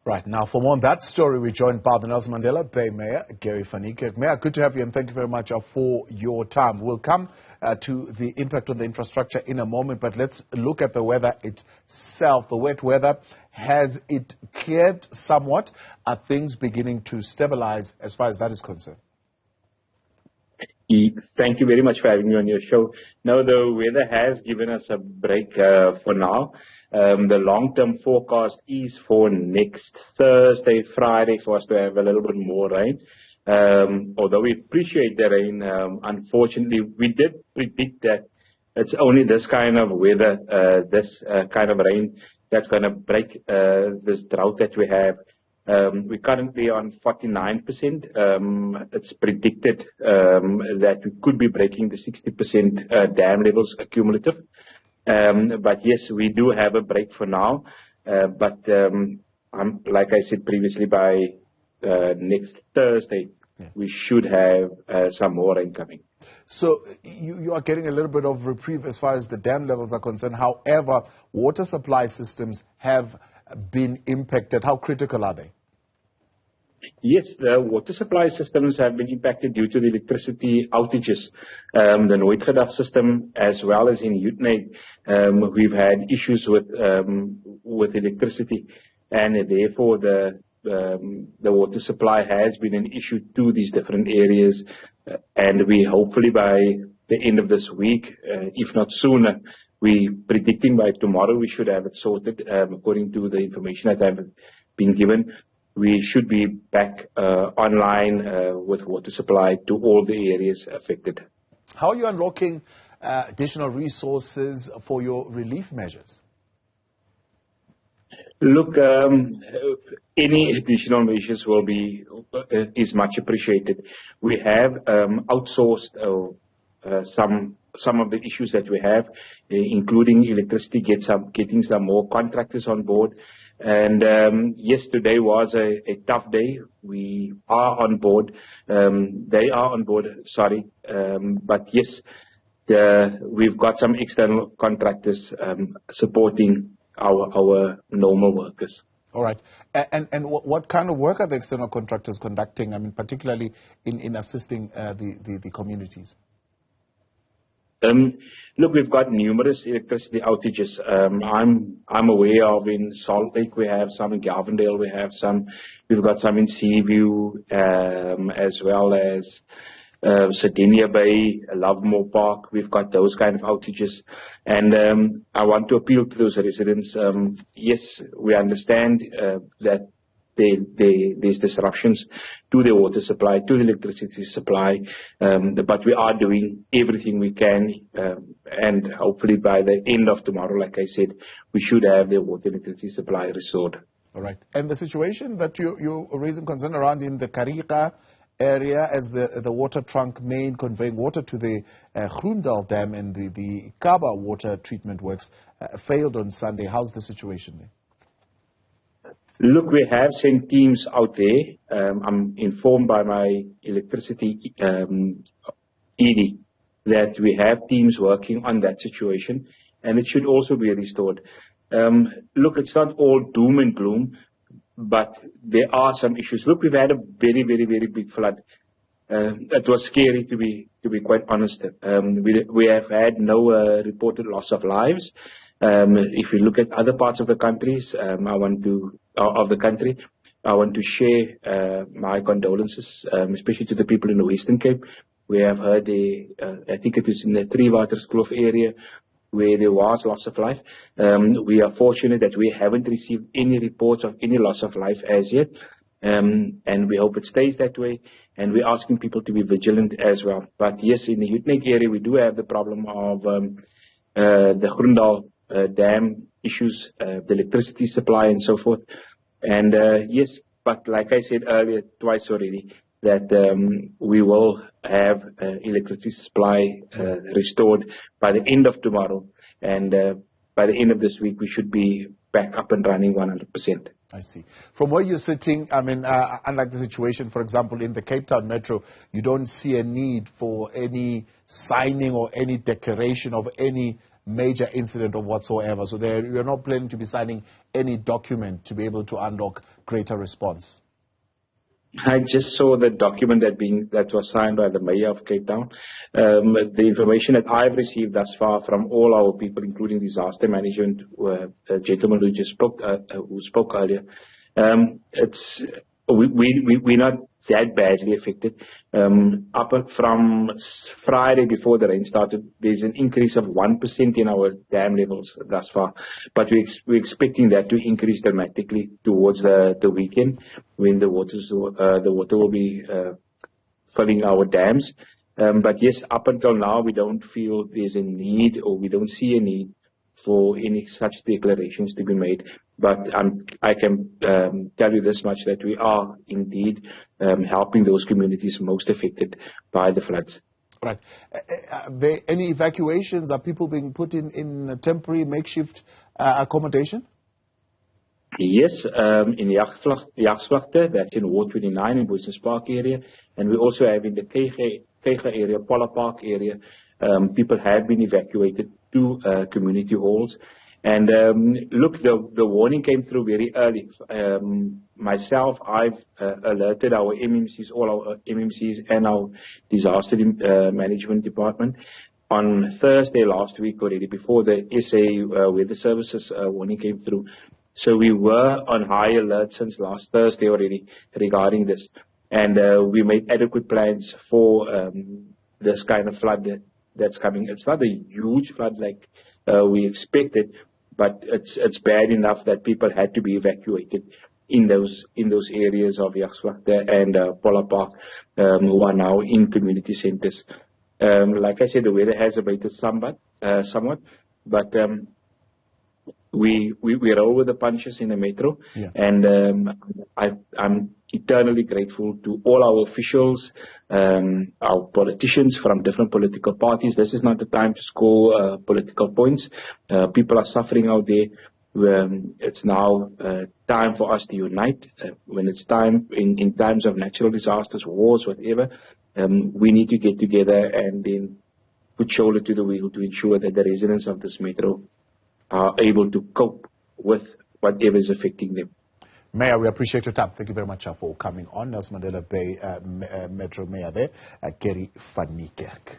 Right, now for more on that story, we're joined by the Nelson Mandela Bay Mayor, Gary van Niekerk. Mayor, good to have you and thank you very much for your time. We'll come to the impact on the infrastructure in a moment, but let's look at the weather itself. The wet weather, has it cleared somewhat? Are things beginning to stabilize as far as that is concerned? Thank you very much for having me on your show. No, the weather has given us a break for now. The long-term forecast is for next Thursday, Friday, for us to have a little bit more rain. Although we appreciate the rain, unfortunately, we did predict that it's only this kind of weather, this kind of rain that's going to break this drought that we have. We're currently on 49%. It's predicted that we could be breaking the 60% dam levels cumulative. But yes, we do have a break for now. But like I said previously, by next Thursday, we should have some more rain coming. So you are getting a little bit of reprieve as far as the dam levels are concerned. However, water supply systems have been impacted. How critical are they? Yes, the water supply systems have been impacted due to the electricity outages. The Newzroom system, as well as in Utrecht, we've had issues with electricity, and therefore the water supply has been an issue to these different areas. And we hopefully by the end of this week, if not sooner, we're predicting by tomorrow we should have it sorted. According to the information that I've been given, we should be back online with water supply to all the areas affected. How are you unlocking additional resources for your relief measures? Look, any additional measures is much appreciated. We have outsourced some of the issues that we have, including electricity, getting some more contractors on board. And yes, today was a tough day. We are on board. They are on board, sorry. But yes, we've got some external contractors supporting our normal workers. All right. And what kind of work are the external contractors conducting, I mean, particularly in assisting the communities? Look, we've got numerous electricity outages. I'm aware of in Salt Lake we have some, in Galvandale we have some. We've got some in Seaview, as well as Sardinia Bay, Lovemore Park. We've got those kind of outages. And I want to appeal to those residents. Yes, we understand that there's disruptions to the water supply, to the electricity supply, but we are doing everything we can, and hopefully by the end of tomorrow, like I said, we should have the water electricity supply restored. All right. And the situation that you're raising concern around in the Karika area, as the water trunk main conveying water to the Groendal Dam and the Kaba water treatment works failed on Sunday. How's the situation there? Look, we have sent teams out there. I'm informed by my electricity ED that we have teams working on that situation, and it should also be restored. Look, it's not all doom and gloom, but there are some issues. Look, we've had a very, very, very big flood. It was scary, to be quite honest. We have had no reported loss of lives. If you look at other parts of the countries, I want to share my condolences, especially to the people in the Western Cape. We have heard I think it is in the Three Waters Kloof area where there was loss of life. We are fortunate that we haven't received any reports of any loss of life as yet, and we hope it stays that way. And we're asking people to be vigilant as well. But yes, in the Utrecht area, we do have the problem of the Groendal dam issues, the electricity supply and so forth. And yes, but like I said earlier, twice already, that we will have electricity supply restored by the end of tomorrow. And by the end of this week, we should be back up and running 100%. I see. From where you're sitting, I mean, unlike the situation, for example, in the Cape Town Metro, you don't see a need for any signing or any declaration of any major incident or whatsoever. So you're not planning to be signing any document to be able to unlock greater response. I just saw the document that was signed by the Mayor of Cape Town. The information that I've received thus far from all our people, including disaster management, the gentleman who just spoke, who spoke earlier, we're not that badly affected. Up from Friday before the rain started, there's an increase of 1% in our dam levels thus far. But we're expecting that to increase dramatically towards the weekend when the water will be filling our dams. But yes, up until now, we don't feel there's a need, or we don't see a need for any such declarations to be made. But I can tell you this much, that we are indeed helping those communities most affected by the floods. Right. Are there any evacuations? Are people being put in temporary, makeshift accommodation? Yes, in Jagsvlakte, that's in Ward 29 in Business Park area. And we also have in the Keiger area, Polar Park area, people have been evacuated to community halls. And look, the warning came through very early. Myself, I've alerted our MMCs, all our MMCs and our disaster management department on Thursday last week already, before the SA Weather Services warning came through. So we were on high alert since last Thursday already regarding this. And we made adequate plans for this kind of flood that's coming. It's not a huge flood like we expected, but it's bad enough that people had to be evacuated in those areas of Jagsvlakte and Polar Park, who are now in community centers. Like I said, the weather has abated somewhat, but we roll with the punches in the metro. Yeah. And I'm eternally grateful to all our officials, our politicians from different political parties. This is not the time to score political points. People are suffering out there. It's now time for us to unite. When it's time, in times of natural disasters, wars, whatever, we need to get together and then put shoulder to the wheel to ensure that the residents of this metro are able to cope with whatever is affecting them. Mayor, we appreciate your time. Thank you very much for coming on. Nelson Mandela Bay Metro Mayor there, Gary van Niekerk.